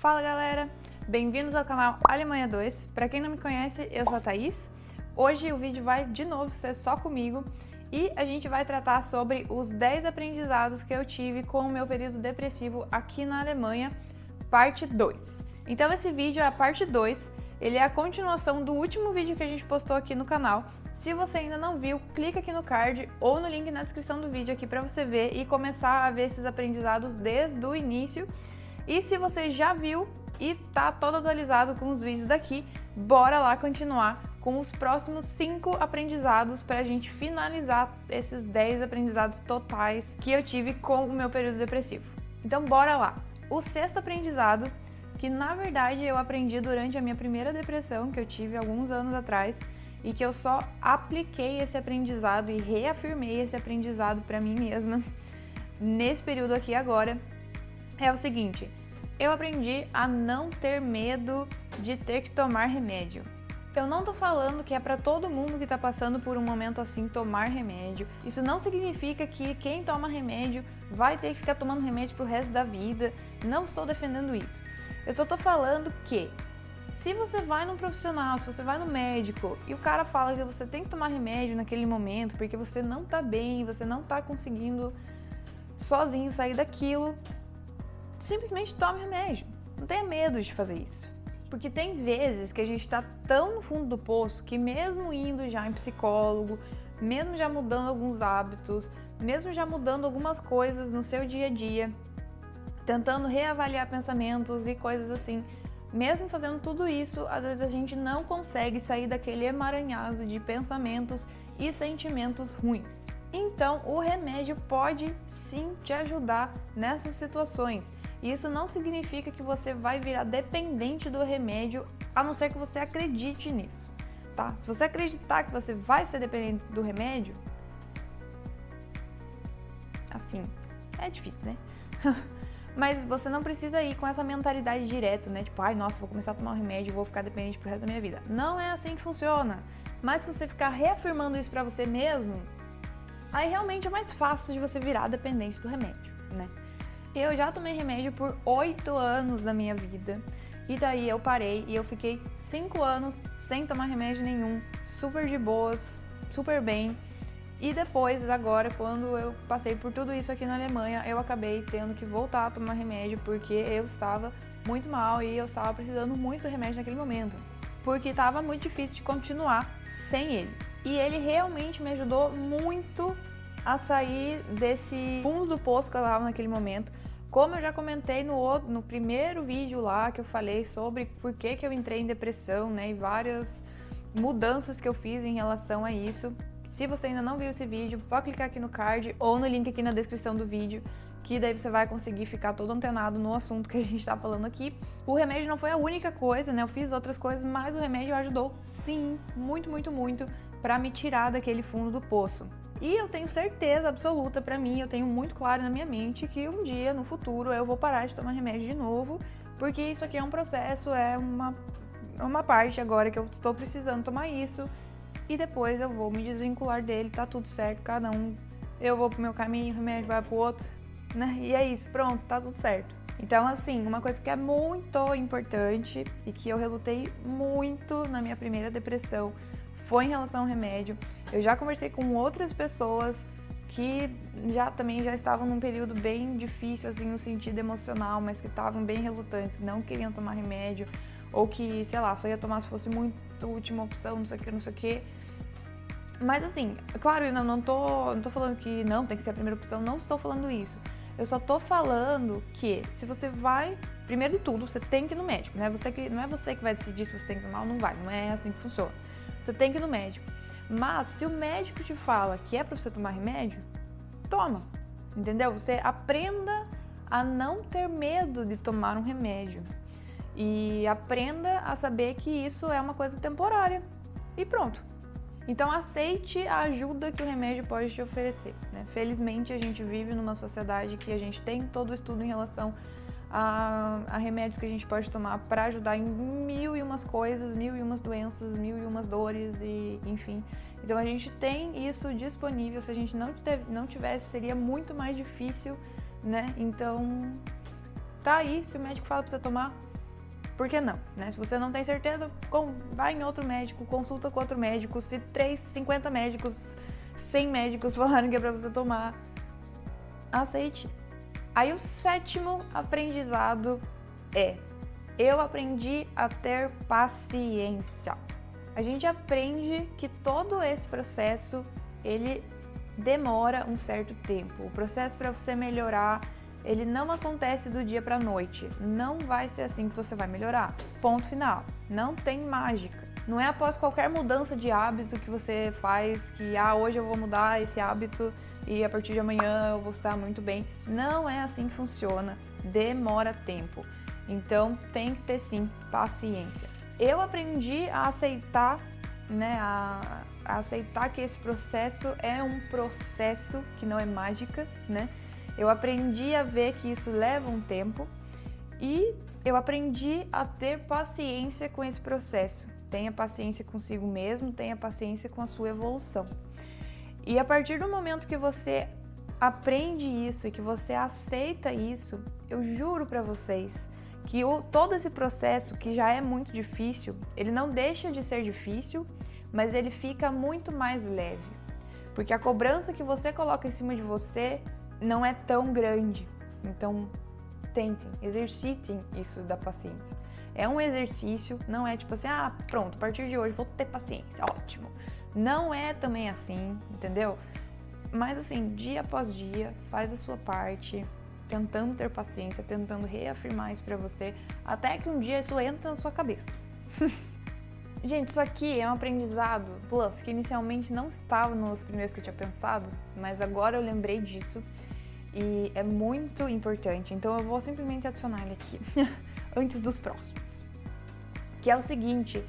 Fala galera, bem-vindos ao canal Alemanha 2. Para quem não me conhece, eu sou a Thaís. Hoje o vídeo vai de novo ser só comigo e a gente vai tratar sobre os 10 aprendizados que eu tive com o meu período depressivo aqui na Alemanha, parte 2. Então esse vídeo é a parte 2, ele é a continuação do último vídeo que a gente postou aqui no canal. Se você ainda não viu, clica aqui no card ou no link na descrição do vídeo aqui para você ver e começar a ver esses aprendizados desde o início. E se você já viu e tá todo atualizado com os vídeos daqui, bora lá continuar com os próximos 5 aprendizados para a gente finalizar esses 10 aprendizados totais que eu tive com o meu período depressivo. Então bora lá! O 6º aprendizado, que na verdade eu aprendi durante a minha primeira depressão, que eu tive alguns anos atrás, e que eu só apliquei esse aprendizado e reafirmei esse aprendizado para mim mesma nesse período aqui agora, é o seguinte: eu aprendi a não ter medo de ter que tomar remédio. Eu não tô falando que é para todo mundo que tá passando por um momento assim tomar remédio. Isso não significa que quem toma remédio vai ter que ficar tomando remédio pro resto da vida. Não estou defendendo isso. Eu só tô falando que se você vai num profissional, se você vai no médico e o cara fala que você tem que tomar remédio naquele momento porque você não tá bem, você não tá conseguindo sozinho sair daquilo, simplesmente tome remédio. Não tenha medo de fazer isso. Porque tem vezes que a gente tá tão no fundo do poço que mesmo indo já em psicólogo, mesmo já mudando alguns hábitos, mesmo já mudando algumas coisas no seu dia a dia, tentando reavaliar pensamentos e coisas assim, mesmo fazendo tudo isso, às vezes a gente não consegue sair daquele emaranhado de pensamentos e sentimentos ruins. Então, o remédio pode sim te ajudar nessas situações. Isso não significa que você vai virar dependente do remédio, a não ser que você acredite nisso, tá? Se você acreditar que você vai ser dependente do remédio, assim, é difícil, né? Mas você não precisa ir com essa mentalidade direto, né? Tipo, ai, nossa, vou começar a tomar um remédio e vou ficar dependente pro resto da minha vida. Não é assim que funciona. Mas se você ficar reafirmando isso pra você mesmo, aí realmente é mais fácil de você virar dependente do remédio, né? Eu já tomei remédio por 8 anos da minha vida, e daí eu parei e eu fiquei 5 anos sem tomar remédio nenhum, super de boas, super bem. E depois, agora, quando eu passei por tudo isso aqui na Alemanha, eu acabei tendo que voltar a tomar remédio porque eu estava muito mal e eu estava precisando muito do remédio naquele momento, porque estava muito difícil de continuar sem ele. E ele realmente me ajudou muito a sair desse fundo do poço que eu estava naquele momento. Como eu já comentei no primeiro vídeo lá, que eu falei sobre por que eu entrei em depressão, né, e várias mudanças que eu fiz em relação a isso. Se você ainda não viu esse vídeo, só clicar aqui no card ou no link aqui na descrição do vídeo, que daí você vai conseguir ficar todo antenado no assunto que a gente tá falando aqui. O remédio não foi a única coisa, né, eu fiz outras coisas, mas o remédio ajudou sim, muito, muito, muito, pra me tirar daquele fundo do poço. E eu tenho certeza absoluta pra mim, eu tenho muito claro na minha mente que um dia, no futuro, eu vou parar de tomar remédio de novo, porque isso aqui é um processo, é uma parte agora que eu estou precisando tomar isso, e depois eu vou me desvincular dele, tá tudo certo, cada um, eu vou pro meu caminho, o remédio vai pro outro, né? E é isso, pronto, tá tudo certo. Então, assim, uma coisa que é muito importante e que eu relutei muito na minha primeira depressão foi em relação ao remédio. Eu já conversei com outras pessoas que também já estavam num período bem difícil, assim, no sentido emocional, mas que estavam bem relutantes, não queriam tomar remédio, ou que, sei lá, só ia tomar se fosse muito última opção, não sei o que. Mas assim, claro, eu não tô falando que não, tem que ser a primeira opção, não estou falando isso. Eu só tô falando que se você vai, primeiro de tudo, você tem que ir no médico, né? Não é você que vai decidir se você tem que tomar ou não vai, não é assim que funciona. Você tem que ir no médico. Mas se o médico te fala que é pra você tomar remédio, toma, entendeu? Você aprenda a não ter medo de tomar um remédio. E aprenda a saber que isso é uma coisa temporária. E pronto. Então aceite a ajuda que o remédio pode te oferecer, né? Felizmente a gente vive numa sociedade que a gente tem todo o estudo em relação a remédios que a gente pode tomar para ajudar em mil e umas coisas, mil e umas doenças, mil e umas dores e enfim. Então a gente tem isso disponível. Se a gente não tivesse, seria muito mais difícil, né? Então tá aí, se o médico fala pra você tomar, por que não, né? Se você não tem certeza, vai em outro médico, consulta com outro médico. Se 50 médicos, 100 médicos falaram que é pra você tomar, aceite. Aí o 7º aprendizado é: eu aprendi a ter paciência. A gente aprende que todo esse processo, ele demora um certo tempo. O processo para você melhorar, ele não acontece do dia para a noite. Não vai ser assim que você vai melhorar. Ponto final. Não tem mágica. Não é após qualquer mudança de hábito que você faz que, hoje eu vou mudar esse hábito e a partir de amanhã eu vou estar muito bem. Não é assim que funciona. Demora tempo. Então tem que ter sim paciência. Eu aprendi a aceitar, né, a aceitar que esse processo é um processo que não é mágica, né? Eu aprendi a ver que isso leva um tempo e eu aprendi a ter paciência com esse processo. Tenha paciência consigo mesmo, tenha paciência com a sua evolução. E a partir do momento que você aprende isso e que você aceita isso, eu juro pra vocês que todo esse processo, que já é muito difícil, ele não deixa de ser difícil, mas ele fica muito mais leve. Porque a cobrança que você coloca em cima de você não é tão grande. Então, tentem, exercitem isso da paciência. É um exercício, não é tipo assim, pronto, a partir de hoje vou ter paciência, ótimo. Não é também assim, entendeu? Mas assim, dia após dia, faz a sua parte, tentando ter paciência, tentando reafirmar isso pra você, até que um dia isso entra na sua cabeça. Gente, isso aqui é um aprendizado plus que inicialmente não estava nos primeiros que eu tinha pensado, mas agora eu lembrei disso e é muito importante, então eu vou simplesmente adicionar ele aqui antes dos próximos. Que é o seguinte,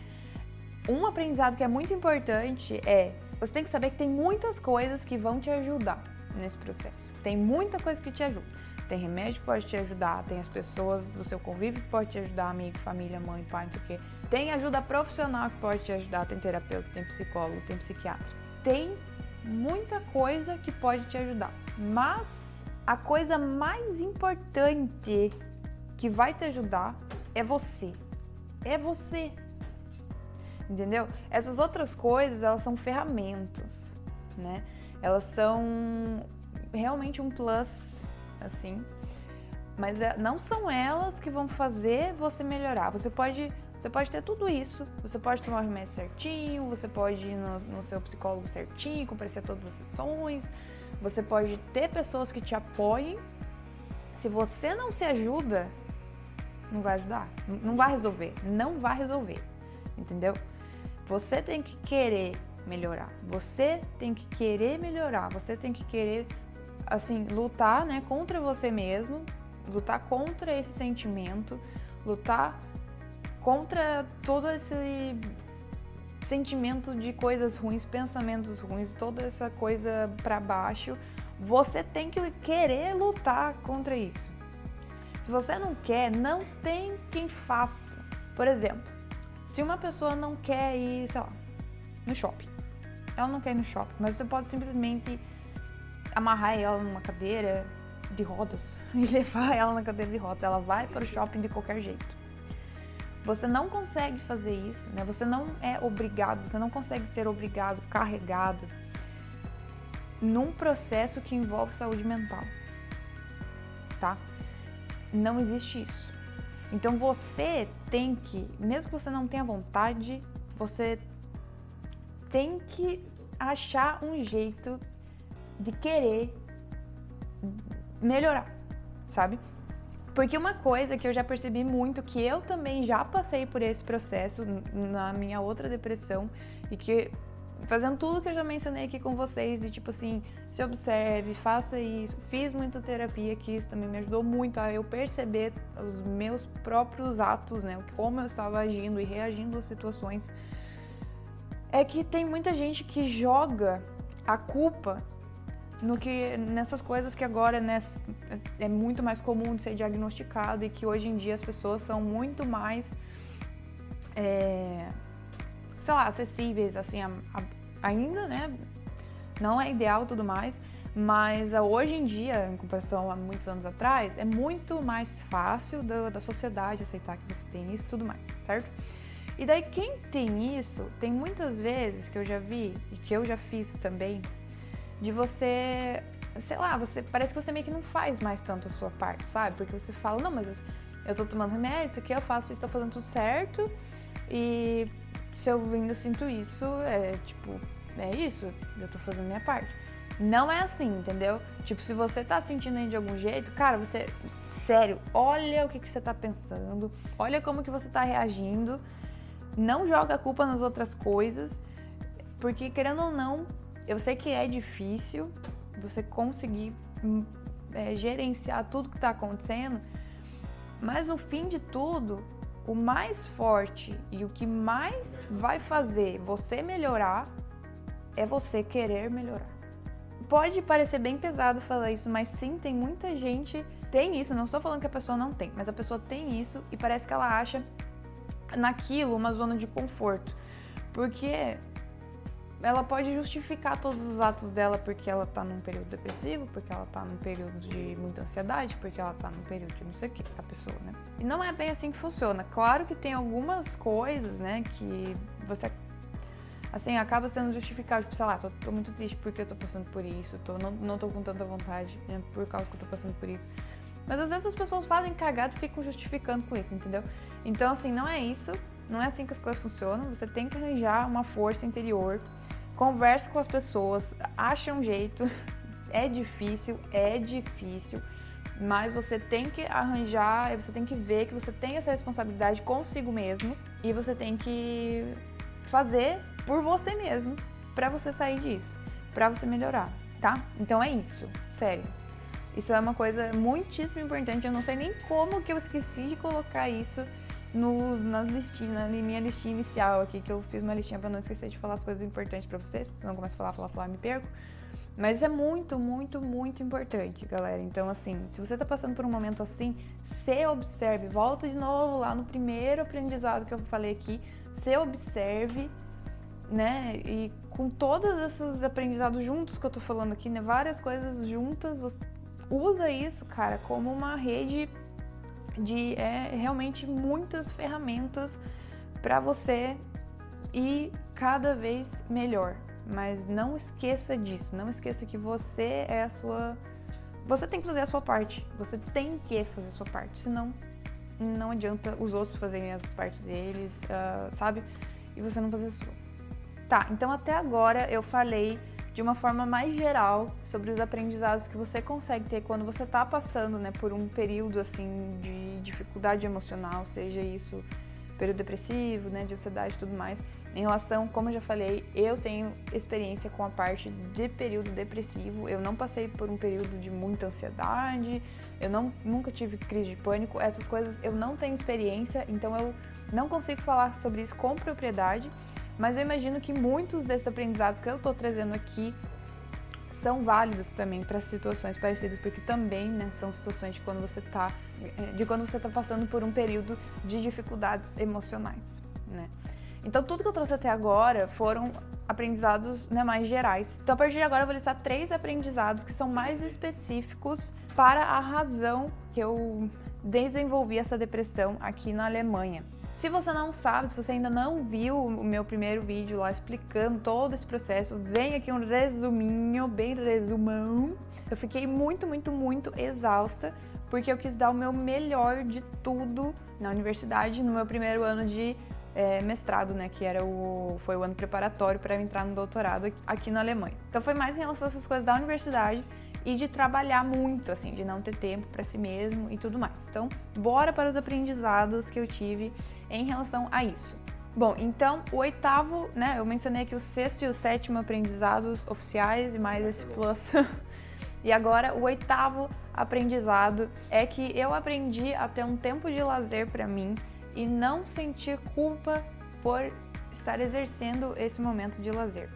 um aprendizado que é muito importante é, você tem que saber que tem muitas coisas que vão te ajudar nesse processo. Tem muita coisa que te ajuda. Tem remédio que pode te ajudar, tem as pessoas do seu convívio que pode te ajudar, amigo, família, mãe, pai, não sei o quê. Tem ajuda profissional que pode te ajudar, tem terapeuta, tem psicólogo, tem psiquiatra. Tem muita coisa que pode te ajudar. Mas a coisa mais importante que vai te ajudar é você. É você. Entendeu? Essas outras coisas, elas são ferramentas, né? Elas são realmente um plus, assim, mas não são elas que vão fazer você melhorar. Você pode ter tudo isso, você pode tomar o remédio certinho, você pode ir no seu psicólogo certinho, comparecer a todas as sessões, você pode ter pessoas que te apoiem. Se você não se ajuda, não vai ajudar, não vai resolver, não vai resolver, entendeu? Você tem que querer melhorar, você tem que querer melhorar, você tem que querer, assim, lutar, né, contra você mesmo, lutar contra esse sentimento, lutar contra todo esse sentimento de coisas ruins, pensamentos ruins, toda essa coisa pra baixo. Você tem que querer lutar contra isso. Se você não quer, não tem quem faça. Por exemplo, se uma pessoa não quer ir, sei lá, no shopping, ela não quer ir no shopping, mas você pode simplesmente amarrar ela numa cadeira de rodas e levar ela na cadeira de rodas. Ela vai para o shopping de qualquer jeito. Você não consegue fazer isso, né? Você não é obrigado, você não consegue ser obrigado, carregado num processo que envolve saúde mental, tá? Não existe isso. Então você tem que, mesmo que você não tenha vontade, você tem que achar um jeito de querer melhorar, sabe? Porque uma coisa que eu já percebi muito, que eu também já passei por esse processo na minha outra depressão, e que fazendo tudo que eu já mencionei aqui com vocês, de tipo assim, se observe, faça isso, fiz muita terapia, que isso também me ajudou muito a eu perceber os meus próprios atos, né, como eu estava agindo e reagindo às situações, é que tem muita gente que joga a culpa nessas coisas que agora, né, é muito mais comum de ser diagnosticado, e que hoje em dia as pessoas são muito mais, sei lá, acessíveis, assim, ainda, né, não é ideal e tudo mais, Mas hoje em dia, em comparação a muitos anos atrás, é muito mais fácil da sociedade aceitar que você tem isso e tudo mais, certo? E daí quem tem isso, tem muitas vezes que eu já vi, e que eu já fiz também, de você, sei lá, parece que você meio que não faz mais tanto a sua parte, sabe? Porque você fala, não, mas eu tô tomando remédio, isso aqui eu faço isso, tô fazendo tudo certo, e se eu ainda sinto isso, é isso, eu tô fazendo minha parte. Não é assim, entendeu? Tipo, se você tá sentindo aí de algum jeito, cara, sério, olha o que você tá pensando, olha como que você tá reagindo, não joga a culpa nas outras coisas, porque querendo ou não, eu sei que é difícil você conseguir gerenciar tudo que tá acontecendo, mas no fim de tudo, o mais forte e o que mais vai fazer você melhorar é você querer melhorar. Pode parecer bem pesado falar isso, mas sim, tem muita gente tem isso, não estou falando que a pessoa não tem, mas a pessoa tem isso e parece que ela acha naquilo uma zona de conforto, porque ela pode justificar todos os atos dela porque ela tá num período depressivo, porque ela tá num período de muita ansiedade, porque ela tá num período de não sei o que, a pessoa, né? E não é bem assim que funciona. Claro que tem algumas coisas, né, que você assim, acaba sendo justificável, tipo, sei lá, tô muito triste porque eu tô passando por isso, não tô com tanta vontade, né, por causa que eu tô passando por isso. Mas às vezes as pessoas fazem cagada e ficam justificando com isso, entendeu? Então, assim, não é isso, não é assim que as coisas funcionam, você tem que arranjar uma força interior, conversa com as pessoas, acha um jeito, é difícil, mas você tem que arranjar, você tem que ver que você tem essa responsabilidade consigo mesmo e você tem que fazer por você mesmo, pra você sair disso, pra você melhorar, tá? Então é isso, sério. Isso é uma coisa muitíssimo importante, eu não sei nem como que eu esqueci de colocar isso nas listinhas, na minha listinha inicial aqui, que eu fiz uma listinha pra não esquecer de falar as coisas importantes pra vocês, porque senão eu começo a falar, me perco. Mas isso é muito, muito, muito importante, galera. Então, assim, se você tá passando por um momento assim, se observe, volta de novo lá no primeiro aprendizado que eu falei aqui, se observe, né, e com todos esses aprendizados juntos que eu tô falando aqui, né, várias coisas juntas, usa isso, cara, como uma rede de realmente muitas ferramentas pra você ir cada vez melhor. Mas não esqueça disso, não esqueça que você você tem que fazer a sua parte, você tem que fazer a sua parte, senão não adianta os outros fazerem as partes deles, sabe? E você não fazer a sua. Tá, então até agora eu falei de uma forma mais geral sobre os aprendizados que você consegue ter quando você tá passando, né, por um período assim de dificuldade emocional, seja isso período depressivo, né, de ansiedade e tudo mais. Em relação, como eu já falei, eu tenho experiência com a parte de período depressivo, eu não passei por um período de muita ansiedade, eu nunca tive crise de pânico, essas coisas eu não tenho experiência, então eu não consigo falar sobre isso com propriedade, mas eu imagino que muitos desses aprendizados que eu tô trazendo aqui são válidos também para situações parecidas, porque também, né, são situações de quando você tá passando por um período de dificuldades emocionais, né? Então, tudo que eu trouxe até agora foram aprendizados, né, mais gerais. Então, a partir de agora, eu vou listar 3 aprendizados que são mais específicos para a razão que eu desenvolvi essa depressão aqui na Alemanha. Se você não sabe, se você ainda não viu o meu primeiro vídeo lá explicando todo esse processo, vem aqui um resuminho, bem resumão. Eu fiquei muito, muito, muito exausta, porque eu quis dar o meu melhor de tudo na universidade, no meu primeiro ano de mestrado, né, que foi o ano preparatório para eu entrar no doutorado aqui na Alemanha. Então foi mais em relação a essas coisas da universidade e de trabalhar muito, assim, de não ter tempo para si mesmo e tudo mais. Então, bora para os aprendizados que eu tive em relação a isso. Bom, então o 8º, né, eu mencionei aqui o 6º e o 7º aprendizados oficiais e mais esse plus. E agora o 8º aprendizado é que eu aprendi a ter um tempo de lazer para mim e não sentir culpa por estar exercendo esse momento de lazer.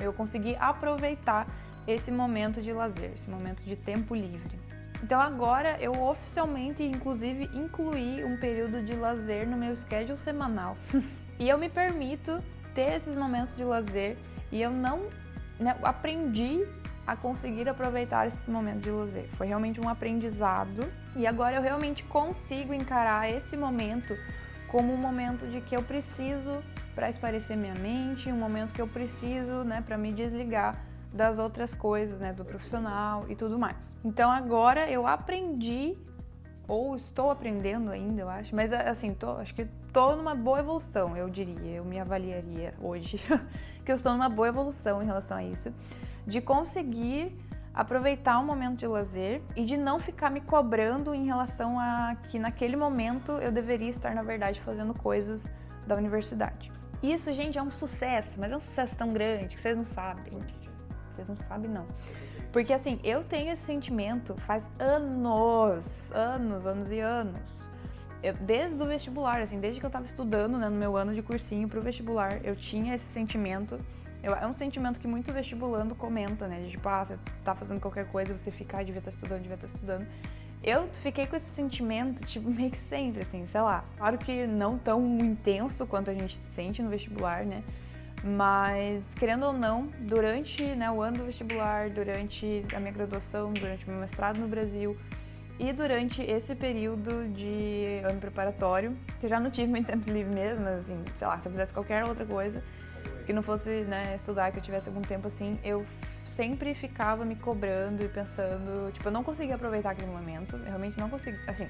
Eu consegui aproveitar esse momento de lazer, esse momento de tempo livre. Então agora eu oficialmente, inclusive, incluí um período de lazer no meu schedule semanal. E eu me permito ter esses momentos de lazer e eu não, né, aprendi a conseguir aproveitar esse momento de lazer. Foi realmente um aprendizado e agora eu realmente consigo encarar esse momento como um momento de que eu preciso para espairecer minha mente, um momento que eu preciso, né, para me desligar das outras coisas, né, do profissional e tudo mais. Então agora eu aprendi, ou estou aprendendo ainda, eu acho, mas assim, acho que estou numa boa evolução, eu diria, eu me avaliaria hoje, que eu estou numa boa evolução em relação a isso, de conseguir aproveitar um momento de lazer e de não ficar me cobrando em relação a que naquele momento eu deveria estar, na verdade, fazendo coisas da universidade. Isso, gente, é um sucesso, mas é um sucesso tão grande que vocês não sabem. Vocês não sabem, não. Porque, assim, eu tenho esse sentimento faz anos e anos. Desde o vestibular, assim, desde que eu tava estudando, né, no meu ano de cursinho pro vestibular, eu tinha esse sentimento. É um sentimento que muito vestibulando comenta, né? De tipo, você tá fazendo qualquer coisa, você fica, devia estar estudando. Eu fiquei com esse sentimento, tipo, meio que sempre, assim, sei lá. Claro que não tão intenso quanto a gente sente no vestibular, né? Mas, querendo ou não, durante, né, o ano do vestibular, durante a minha graduação, durante o meu mestrado no Brasil e durante esse período de ano preparatório, que eu já não tive muito tempo livre mesmo, mas, assim, sei lá, se eu fizesse qualquer outra coisa que não fosse, né, estudar, que eu tivesse algum tempo assim, eu sempre ficava me cobrando e pensando, tipo, eu não conseguia aproveitar aquele momento, eu realmente não conseguia, assim,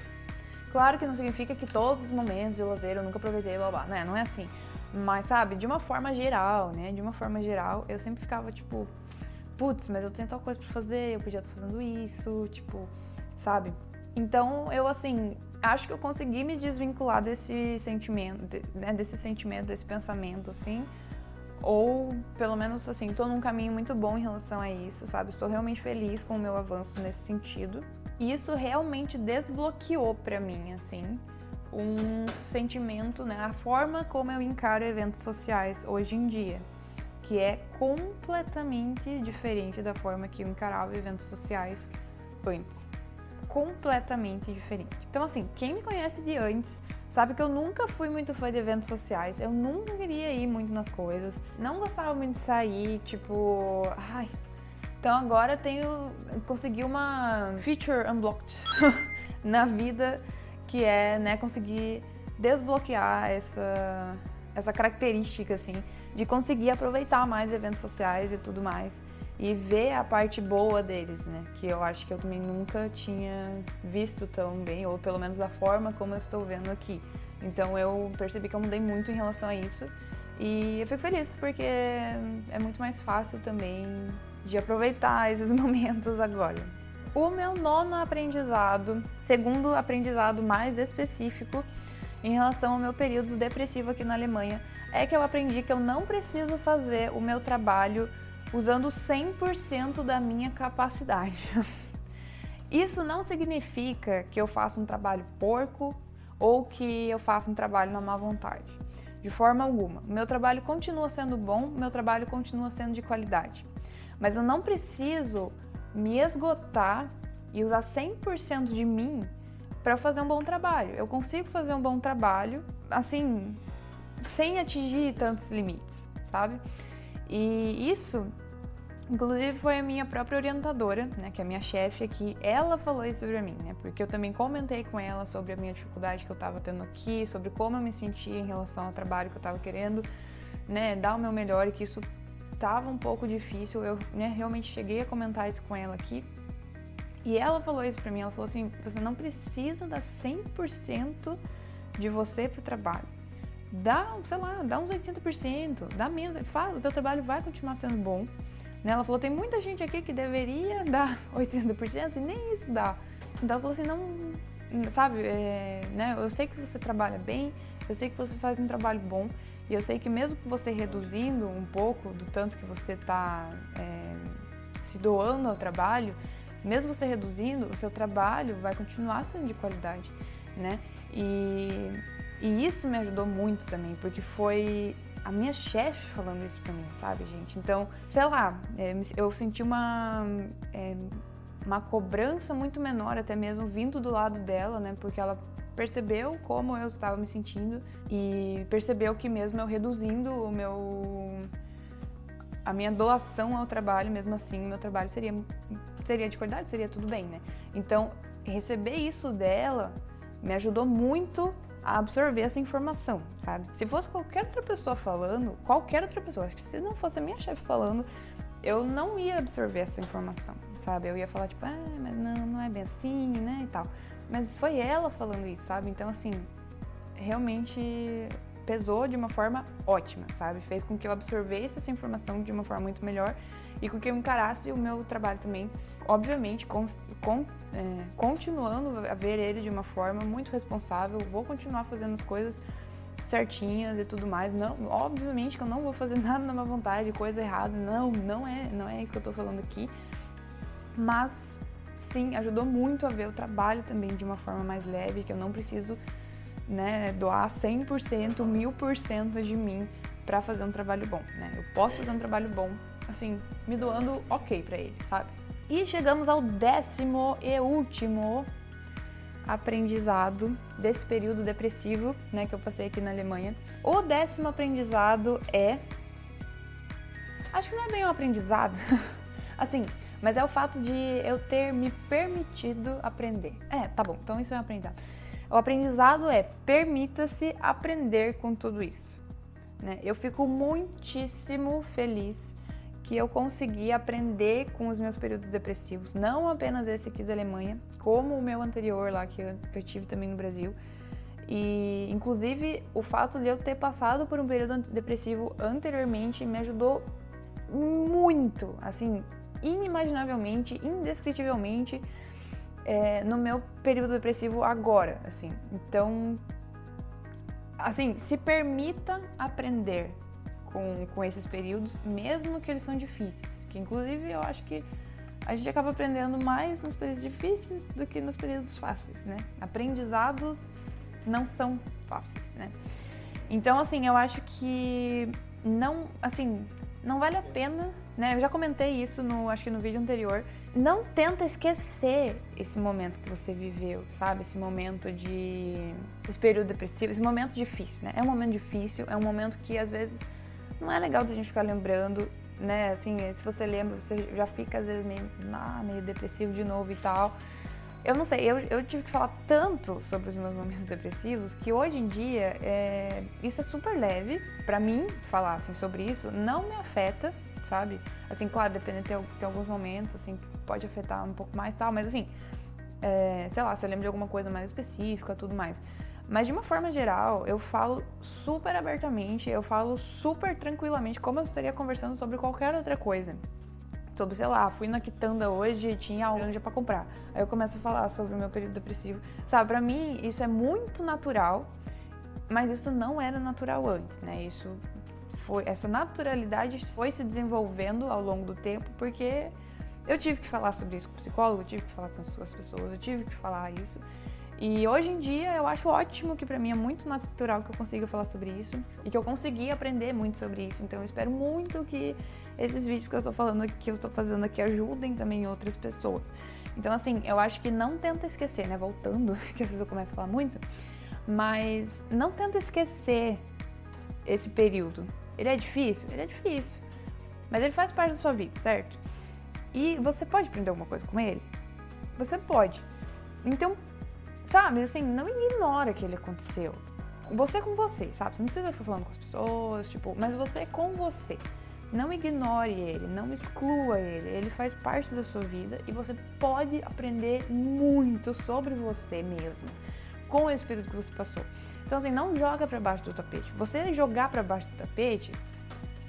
claro que não significa que todos os momentos de lazer eu nunca aproveitei, blá blá, né, não é assim, mas sabe, de uma forma geral, eu sempre ficava tipo, putz, mas eu tenho tal coisa pra fazer, eu podia estar fazendo isso, tipo, sabe, então eu, assim, acho que eu consegui me desvincular desse sentimento, né, desse pensamento, assim, ou, pelo menos, assim, tô num caminho muito bom em relação a isso, sabe? Estou realmente feliz com o meu avanço nesse sentido. E isso realmente desbloqueou pra mim, assim, um sentimento, né? A forma como eu encaro eventos sociais hoje em dia, que é completamente diferente da forma que eu encarava eventos sociais antes. Completamente diferente. Então, assim, quem me conhece de antes sabe que eu nunca fui muito fã de eventos sociais, eu nunca queria ir muito nas coisas, não gostava muito de sair, tipo, ai. Então agora consegui uma feature unblocked na vida, que é, né, conseguir desbloquear essa característica, assim, de conseguir aproveitar mais eventos sociais e tudo mais. E ver a parte boa deles, né? Que eu acho que eu também nunca tinha visto tão bem, ou pelo menos da forma como eu estou vendo aqui. Então eu percebi que eu mudei muito em relação a isso. E eu fico feliz, porque é muito mais fácil também de aproveitar esses momentos agora. O meu nono aprendizado, segundo aprendizado mais específico em relação ao meu período depressivo aqui na Alemanha, é que eu aprendi que eu não preciso fazer o meu trabalho usando 100% da minha capacidade. Isso não significa que eu faça um trabalho porco ou que eu faça um trabalho na má vontade. De forma alguma. O meu trabalho continua sendo bom, meu trabalho continua sendo de qualidade. Mas eu não preciso me esgotar e usar 100% de mim para fazer um bom trabalho. Eu consigo fazer um bom trabalho, assim, sem atingir tantos limites, sabe? E isso, inclusive, foi a minha própria orientadora, né, que é a minha chefe aqui, ela falou isso pra mim, né, porque eu também comentei com ela sobre a minha dificuldade que eu tava tendo aqui, sobre como eu me sentia em relação ao trabalho que eu tava querendo, né, dar o meu melhor e que isso tava um pouco difícil, eu, né, realmente cheguei a comentar isso com ela aqui, e ela falou isso pra mim, ela falou assim, você não precisa dar 100% de você pro trabalho. Dá, sei lá, dá uns 80%, dá menos, o teu trabalho vai continuar sendo bom. Ela falou, tem muita gente aqui que deveria dar 80% e nem isso dá. Então ela falou assim, não, sabe, né, eu sei que você trabalha bem, eu sei que você faz um trabalho bom, e eu sei que mesmo que você reduzindo um pouco do tanto que você está se doando ao trabalho, mesmo você reduzindo, o seu trabalho vai continuar sendo de qualidade, né? E isso me ajudou muito também, porque foi a minha chefe falando isso pra mim, sabe, gente? Então, sei lá, eu senti uma cobrança muito menor até mesmo vindo do lado dela, né? Porque ela percebeu como eu estava me sentindo e percebeu que mesmo eu reduzindo a minha doação ao trabalho, mesmo assim, meu trabalho seria de qualidade, seria tudo bem, né? Então, receber isso dela me ajudou muito a absorver essa informação, sabe? Se fosse qualquer outra pessoa falando, acho que se não fosse a minha chefe falando, eu não ia absorver essa informação, sabe? Eu ia falar tipo, mas não é bem assim, né, e tal. Mas foi ela falando isso, sabe? Então, assim, realmente pesou de uma forma ótima, sabe? Fez com que eu absorvesse essa informação de uma forma muito melhor e com que eu encarasse o meu trabalho também, obviamente, continuando a ver ele de uma forma muito responsável. Vou continuar fazendo as coisas certinhas e tudo mais. Não, obviamente que eu não vou fazer nada na má vontade, coisa errada. Não é isso que eu tô falando aqui. Mas sim, ajudou muito a ver o trabalho também de uma forma mais leve, que eu não preciso, né, doar 100%, 1000% de mim pra fazer um trabalho bom, né? Eu posso fazer um trabalho bom, assim, me doando ok pra ele, sabe? E chegamos ao 10º e último aprendizado desse período depressivo, né, que eu passei aqui na Alemanha. O 10º aprendizado é... Acho que não é bem um aprendizado, assim, mas é o fato de eu ter me permitido aprender. Tá bom, então isso é um aprendizado. O aprendizado é: permita-se aprender com tudo isso, né? Eu fico muitíssimo feliz que eu consegui aprender com os meus períodos depressivos, não apenas esse aqui da Alemanha, como o meu anterior lá que eu tive também no Brasil. E, inclusive, o fato de eu ter passado por um período depressivo anteriormente me ajudou muito, assim, inimaginavelmente, indescritivelmente, no meu período depressivo agora, assim. Então, assim, se permita aprender com esses períodos, mesmo que eles são difíceis, que inclusive eu acho que a gente acaba aprendendo mais nos períodos difíceis do que nos períodos fáceis, né? Aprendizados não são fáceis, né? Então, assim, eu acho que não vale a pena, né? Eu já comentei isso acho que no vídeo anterior. Não tenta esquecer esse momento que você viveu, sabe? Esse período depressivo, esse momento difícil, né? É um momento difícil, é um momento que às vezes não é legal da gente ficar lembrando, né? Assim, se você lembra, você já fica às vezes meio depressivo de novo e tal. Eu não sei, eu tive que falar tanto sobre os meus momentos depressivos que hoje em dia isso é super leve. Pra mim, falar assim, sobre isso não me afeta, sabe? Assim, claro, dependendo, tem alguns momentos assim, que pode afetar um pouco mais e tal, mas assim, sei lá, se eu lembro de alguma coisa mais específica, tudo mais. Mas de uma forma geral, eu falo super abertamente, eu falo super tranquilamente, como eu estaria conversando sobre qualquer outra coisa. Sobre, sei lá, fui na quitanda hoje e tinha laranja pra comprar. Aí eu começo a falar sobre o meu período depressivo. Sabe, pra mim isso é muito natural, mas isso não era natural antes, né? Essa naturalidade foi se desenvolvendo ao longo do tempo, porque eu tive que falar sobre isso com o psicólogo, eu tive que falar com as pessoas, eu tive que falar isso. E hoje em dia eu acho ótimo, que pra mim é muito natural que eu consiga falar sobre isso e que eu consegui aprender muito sobre isso. Então eu espero muito que esses vídeos que eu tô falando aqui, que eu tô fazendo aqui, ajudem também outras pessoas. Então, assim, eu acho que não tenta esquecer, né? Voltando, que às vezes eu começo a falar muito, mas não tenta esquecer esse período. Ele é difícil? Ele é difícil. Mas ele faz parte da sua vida, certo? E você pode aprender alguma coisa com ele? Você pode. Então, sabe, assim, não ignora que ele aconteceu. Você com você, sabe? Você não precisa ficar falando com as pessoas, tipo, mas você com você. Não ignore ele, não exclua ele. Ele faz parte da sua vida e você pode aprender muito sobre você mesmo com esse período que você passou. Então, assim, não joga pra baixo do tapete. Você jogar pra baixo do tapete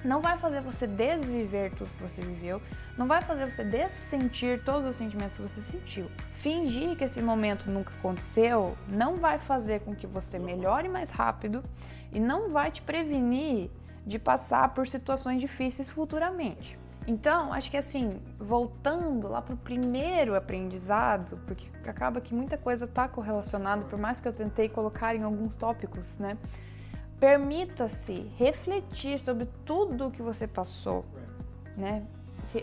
não vai fazer você desviver tudo que você viveu, não vai fazer você dessentir todos os sentimentos que você sentiu. Fingir que esse momento nunca aconteceu não vai fazer com que você melhore mais rápido e não vai te prevenir de passar por situações difíceis futuramente. Então, acho que assim, voltando lá pro primeiro aprendizado, porque acaba que muita coisa tá correlacionada, por mais que eu tentei colocar em alguns tópicos, né? Permita-se refletir sobre tudo o que você passou, né?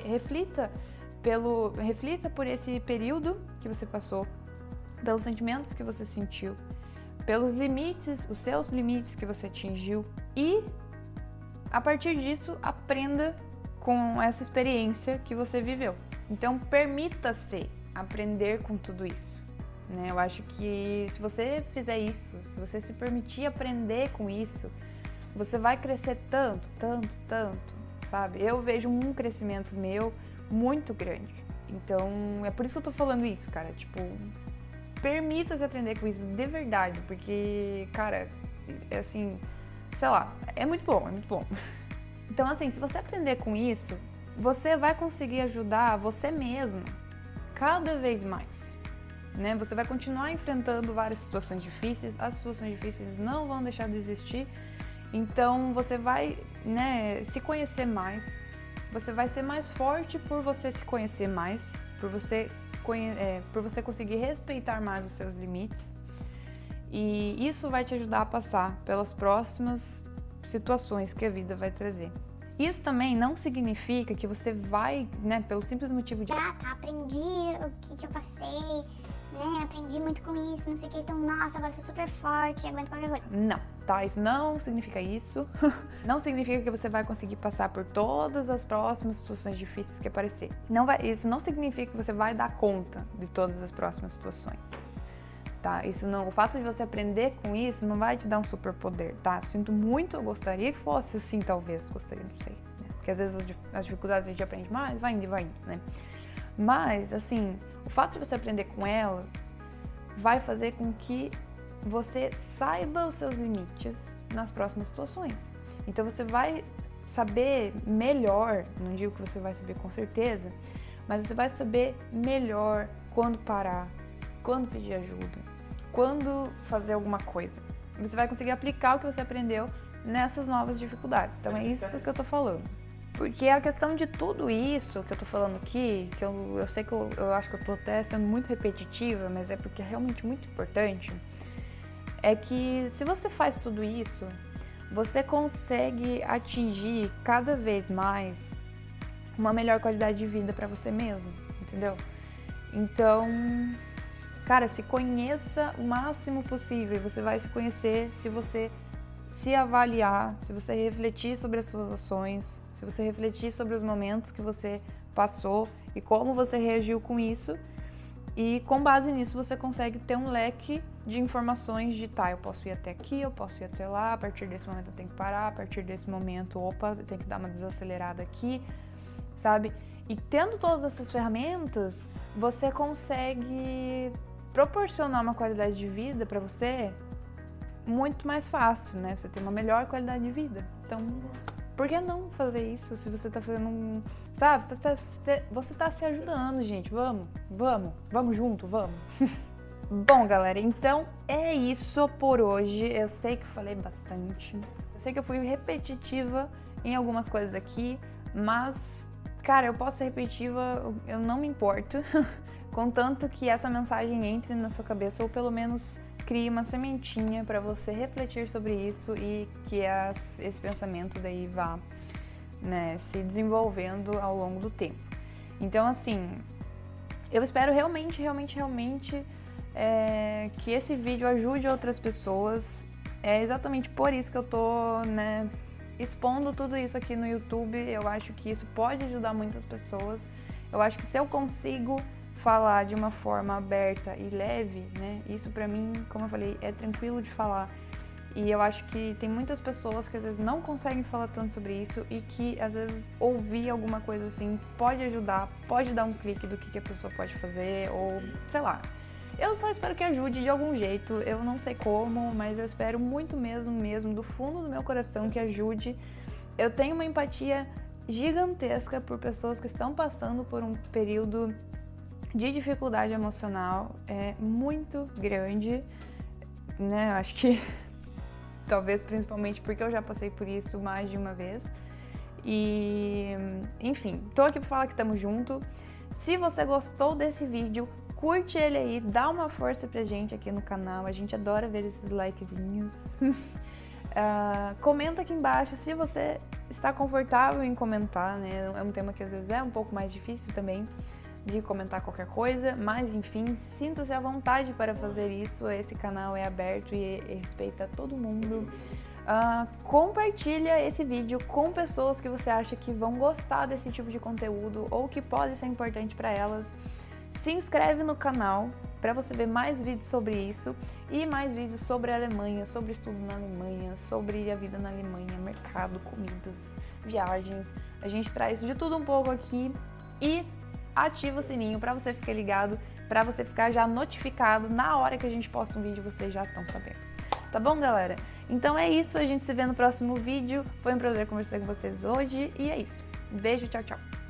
Reflita por esse período que você passou, pelos sentimentos que você sentiu, pelos limites, os seus limites que você atingiu e, a partir disso, aprenda com essa experiência que você viveu. Então, permita-se aprender com tudo isso, né? Eu acho que se você fizer isso, se você se permitir aprender com isso, você vai crescer tanto, tanto, tanto, sabe? Eu vejo um crescimento meu muito grande. Então, é por isso que eu tô falando isso, cara. Tipo, permita-se aprender com isso de verdade, porque, cara, é assim, sei lá, é muito bom, é muito bom. Então, assim, se você aprender com isso, você vai conseguir ajudar você mesmo cada vez mais, né? Você vai continuar enfrentando várias situações difíceis, as situações difíceis não vão deixar de existir, então você vai, né, se conhecer mais, você vai ser mais forte por você se conhecer mais, por você conseguir respeitar mais os seus limites, e isso vai te ajudar a passar pelas próximas situações que a vida vai trazer. Isso também não significa que você vai, né, pelo simples motivo de aprendi o que eu passei, né, aprendi muito com isso, não sei o que, então, nossa, agora eu sou super forte, aguento qualquer coisa. Não, tá? Isso não significa isso. Não significa que você vai conseguir passar por todas as próximas situações difíceis que aparecer. Isso não significa que você vai dar conta de todas as próximas situações. Tá? Isso não, o fato de você aprender com isso não vai te dar um superpoder, tá? Sinto muito, eu gostaria que fosse assim, talvez, gostaria, não sei, né? Porque às vezes as dificuldades a gente aprende mais, vai indo, né? Mas, assim, o fato de você aprender com elas vai fazer com que você saiba os seus limites nas próximas situações. Então você vai saber melhor, não digo que você vai saber com certeza, mas você vai saber melhor quando parar, quando pedir ajuda, quando fazer alguma coisa. Você vai conseguir aplicar o que você aprendeu nessas novas dificuldades. Então é isso que eu tô falando. Porque a questão de tudo isso que eu tô falando aqui, que eu sei que eu acho que eu tô até sendo muito repetitiva, mas é porque é realmente muito importante, é que se você faz tudo isso, você consegue atingir cada vez mais uma melhor qualidade de vida para você mesmo, entendeu? Então, cara, se conheça o máximo possível. Você vai se conhecer se você se avaliar, se você refletir sobre as suas ações, se você refletir sobre os momentos que você passou e como você reagiu com isso. E com base nisso você consegue ter um leque de informações de eu posso ir até aqui, eu posso ir até lá, a partir desse momento eu tenho que parar, a partir desse momento, eu tenho que dar uma desacelerada aqui, sabe? E tendo todas essas ferramentas, você consegue proporcionar uma qualidade de vida para você muito mais fácil, né? Você tem uma melhor qualidade de vida. Então, por que não fazer isso se você tá fazendo sabe, você tá se ajudando, gente. Vamos junto, vamos. Bom, galera, então é isso por hoje. Eu sei que falei bastante. Eu sei que eu fui repetitiva em algumas coisas aqui, mas, cara, eu posso ser repetitiva, eu não me importo. Contanto que essa mensagem entre na sua cabeça ou pelo menos crie uma sementinha para você refletir sobre isso e que esse pensamento daí vá, né, se desenvolvendo ao longo do tempo. Então, assim, eu espero realmente que esse vídeo ajude outras pessoas. É exatamente por isso que eu tô, né, expondo tudo isso aqui no YouTube. Eu acho que isso pode ajudar muitas pessoas. Eu acho que se eu consigo falar de uma forma aberta e leve, né, isso pra mim, como eu falei, é tranquilo de falar. E eu acho que tem muitas pessoas que às vezes não conseguem falar tanto sobre isso e que às vezes ouvir alguma coisa assim pode ajudar, pode dar um clique do que a pessoa pode fazer ou sei lá. Eu só espero que ajude de algum jeito, eu não sei como, mas eu espero muito mesmo, do fundo do meu coração que ajude. Eu tenho uma empatia gigantesca por pessoas que estão passando por um período de dificuldade emocional, é muito grande, né? Eu acho que talvez principalmente porque eu já passei por isso mais de uma vez. E, enfim, tô aqui pra falar que tamo junto. Se você gostou desse vídeo, curte ele aí, dá uma força pra gente aqui no canal. A gente adora ver esses likezinhos. Comenta aqui embaixo se você está confortável em comentar, né? É um tema que às vezes é um pouco mais difícil também. de comentar qualquer coisa, mas enfim, sinta-se à vontade para fazer isso. Esse canal é aberto e respeita todo mundo. Compartilha esse vídeo com pessoas que você acha que vão gostar desse tipo de conteúdo ou que pode ser importante para elas. Se inscreve no canal para você ver mais vídeos sobre isso e mais vídeos sobre a Alemanha, sobre estudo na Alemanha, sobre a vida na Alemanha, mercado, comidas, viagens. A gente traz de tudo um pouco aqui e ativa o sininho para você ficar ligado, para você ficar já notificado na hora que a gente posta um vídeo, vocês já estão sabendo. Tá bom, galera? Então é isso, a gente se vê no próximo vídeo. Foi um prazer conversar com vocês hoje e é isso. Beijo, tchau, tchau.